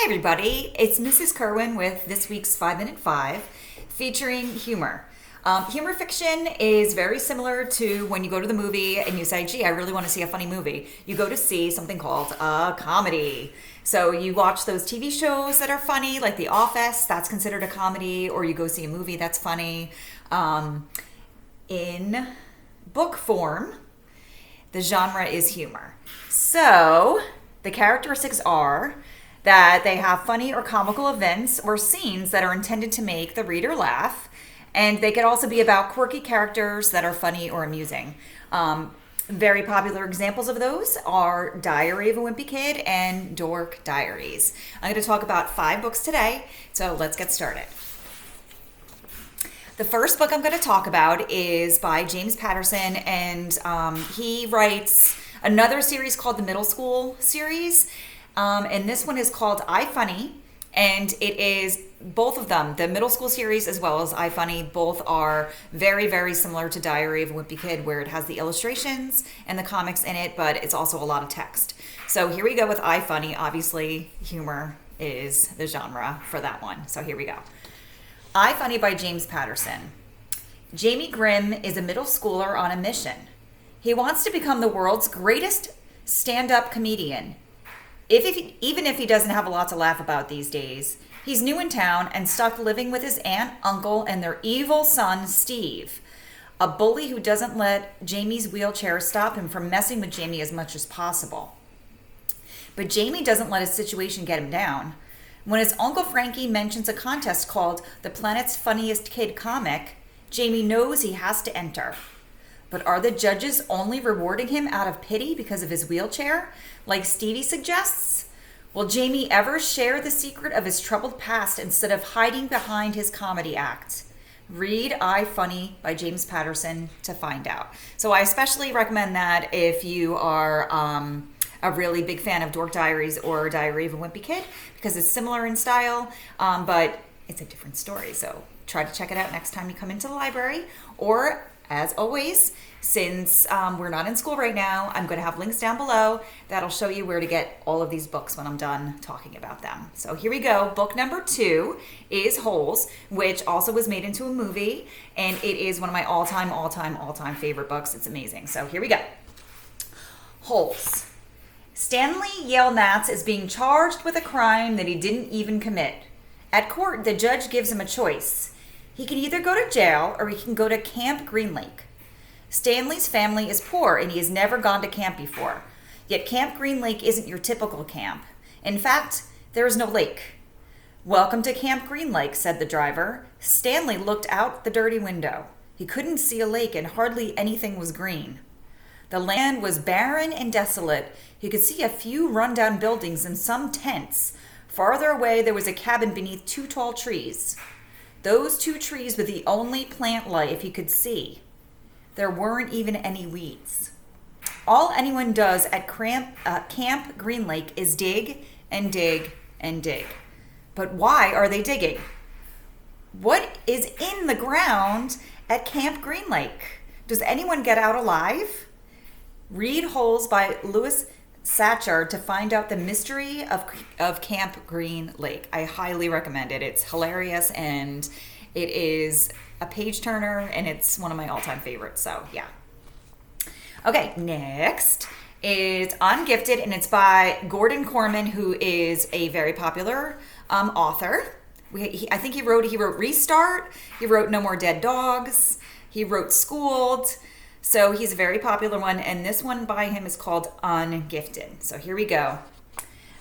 everybody, it's Mrs. Kerwin with this week's 5 Minute 5 featuring humor. Humor fiction is very similar to when you go to the movie and you say, gee, I really want to see a funny movie. You go to see something called a comedy. So you watch those TV shows that are funny, like The Office, that's considered a comedy, or you go see a movie that's funny. In book form, the genre is humor. So the characteristics are that they have funny or comical events or scenes that are intended to make the reader laugh, and they could also be about quirky characters that are funny or amusing. Very popular examples of those are Diary of a Wimpy Kid and Dork Diaries. I'm going to talk about 5 books today, so let's get started. The first book I'm going to talk about is by James Patterson, and he writes another series called the Middle School series. And this one is called iFunny, and it is both of them, the middle school series as well as iFunny, both are very, very similar to Diary of a Wimpy Kid, where it has the illustrations and the comics in it, but it's also a lot of text. So here we go with iFunny. Obviously, humor is the genre for that one. So here we go. iFunny by James Patterson. Jamie Grimm is a middle schooler on a mission. He wants to become the world's greatest stand-up comedian. Even if he doesn't have a lot to laugh about these days, he's new in town and stuck living with his aunt, uncle, and their evil son, Steve, a bully who doesn't let Jamie's wheelchair stop him from messing with Jamie as much as possible. But Jamie doesn't let his situation get him down. When his Uncle Frankie mentions a contest called The Planet's Funniest Kid Comic, Jamie knows he has to enter. But are the judges only rewarding him out of pity because of his wheelchair, like Stevie suggests? Will Jamie ever share the secret of his troubled past instead of hiding behind his comedy act? Read iFunny by James Patterson to find out. So I especially recommend that if you are a really big fan of Dork Diaries or Diary of a Wimpy Kid, because it's similar in style, but it's a different story. So try to check it out next time you come into the library. Or, as always, since we're not in school right now, I'm going to have links down below that'll show you where to get all of these books when I'm done talking about them. So here we go. Book number 2 is Holes, which also was made into a movie, and it is one of my all-time favorite books. It's amazing. So here we go. Holes. Stanley Yale Nats is being charged with a crime that he didn't even commit. At court, the judge gives him a choice. He can either go to jail or he can go to Camp Green Lake. Stanley's family is poor and he has never gone to camp before. Yet Camp Green Lake isn't your typical camp. In fact, there is no lake. Welcome to Camp Green Lake, said the driver. Stanley looked out the dirty window. He couldn't see a lake and hardly anything was green. The land was barren and desolate. He could see a few rundown buildings and some tents. Farther away, there was a cabin beneath 2 tall trees. Those 2 trees were the only plant life he could see. There weren't even any weeds. All anyone does at Camp Green Lake is dig and dig and dig. But why are they digging? What is in the ground at Camp Green Lake? Does anyone get out alive? Read Holes by Louis Sachar to find out the mystery of Camp Green Lake. I highly recommend it. It's hilarious and it is a page turner and it's one of my all-time favorites. So yeah. Okay, next is Ungifted, and it's by Gordon Korman, who is a very popular author. I think he wrote Restart. He wrote No More Dead Dogs. He wrote Schooled. So he's a very popular one, and this one by him is called Ungifted. So here we go.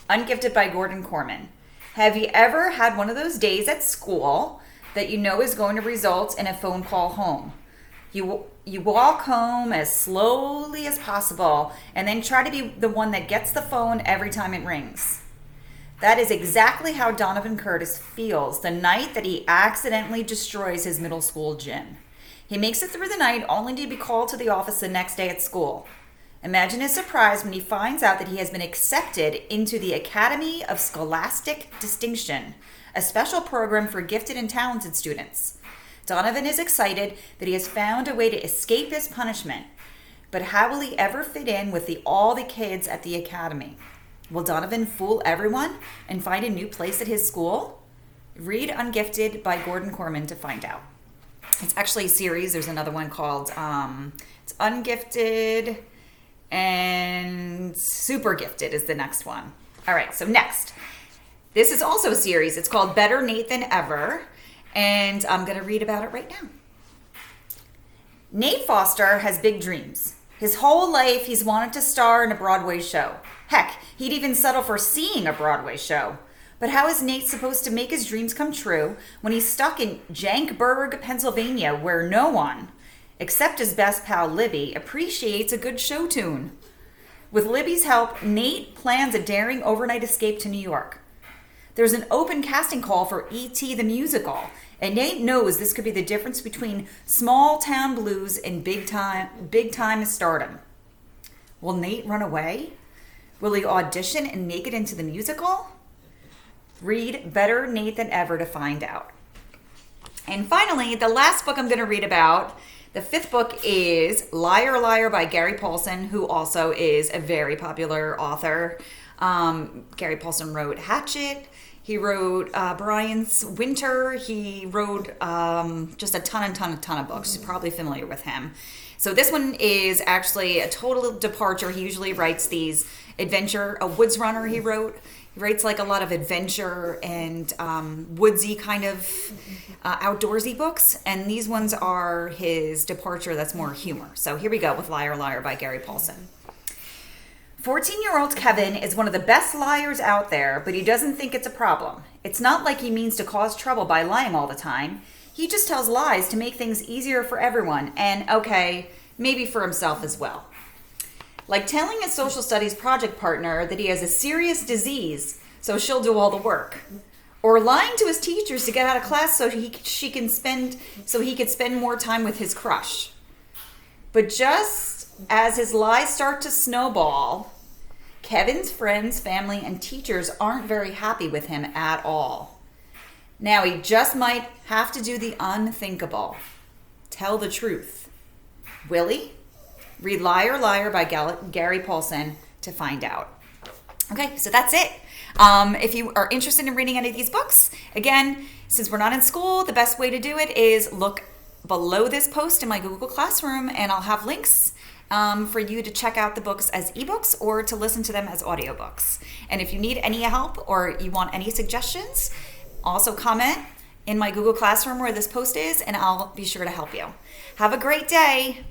Ungifted by Gordon Korman. Have you ever had one of those days at school that you know is going to result in a phone call home? You walk home as slowly as possible and then try to be the one that gets the phone every time it rings. That is exactly how Donovan Curtis feels the night that he accidentally destroys his middle school gym. He makes it through the night only to be called to the office the next day at school. Imagine his surprise when he finds out that he has been accepted into the Academy of Scholastic Distinction, a special program for gifted and talented students. Donovan is excited that he has found a way to escape his punishment, but how will he ever fit in with all the kids at the academy? Will Donovan fool everyone and find a new place at his school? Read Ungifted by Gordon Corman to find out. It's actually a series. There's another one called it's Ungifted and Super Gifted is the next one. All right, so next. This is also a series. It's called Better Nate Than Ever, and I'm going to read about it right now. Nate Foster has big dreams. His whole life, he's wanted to star in a Broadway show. Heck, he'd even settle for seeing a Broadway show. But how is Nate supposed to make his dreams come true when he's stuck in Jankburg, Pennsylvania, where no one, except his best pal Libby, appreciates a good show tune? With Libby's help, Nate plans a daring overnight escape to New York. There's an open casting call for E.T. the Musical, and Nate knows this could be the difference between small town blues and big time stardom. Will Nate run away? Will he audition and make it into the musical? Read Better Nate Than Ever to find out. And finally, the last book I'm going to read about, the fifth book, is Liar Liar by Gary Paulsen, who also is a very popular author. Gary Paulsen wrote Hatchet. He wrote Brian's Winter. He wrote just a ton of books. You're probably familiar with him. So this one is actually a total departure. He usually writes these adventure, a Woods Runner he wrote. He writes like a lot of adventure and woodsy kind of outdoorsy books. And these ones are his departure that's more humor. So here we go with Liar Liar by Gary Paulsen. 14-year-old Kevin is one of the best liars out there, but he doesn't think it's a problem. It's not like he means to cause trouble by lying all the time. He just tells lies to make things easier for everyone and, okay, maybe for himself as well. Like telling a social studies project partner that he has a serious disease, so she'll do all the work. Or lying to his teachers to get out of class so he could spend more time with his crush. But just as his lies start to snowball, Kevin's friends, family, and teachers aren't very happy with him at all. Now he just might have to do the unthinkable. Tell the truth. Will he? Read Liar Liar by Gary Paulsen to find out. Okay, so that's it. If you are interested in reading any of these books, again, since we're not in school, the best way to do it is look below this post in my Google Classroom, and I'll have links for you to check out the books as ebooks or to listen to them as audiobooks. And if you need any help or you want any suggestions, also comment in my Google Classroom where this post is, and I'll be sure to help you. Have a great day.